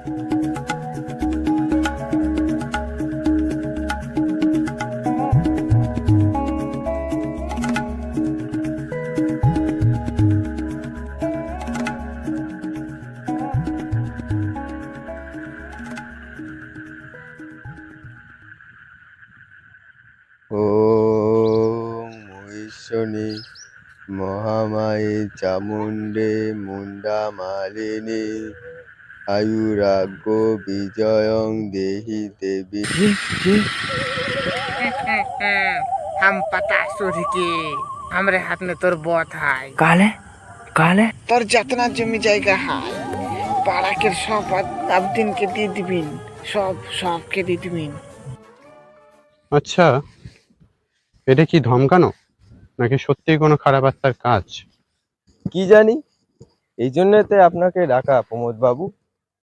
ওম মহেশ্বরী মহামায়ে চামুণ্ডে মুন্ডা মালিনী আয়ুরাগ্য বিজয়ং দেহি দেবী। हम पता सूर्य के हमरे हाथ में तोर बहुत है काले काले তোর যতনা জমি জায়গা হয় পাড়াকের সব আবদিনকে দিয়ে দিবিন, সবকে দিয়ে দিবিন। আচ্ছা, এটা কি ধমকানো নাকি সত্যি কোনো খারাপ আত্মার কাজ? কি জানি, এই জন্যতে আপনাকে ডাকা প্রমোদ বাবু।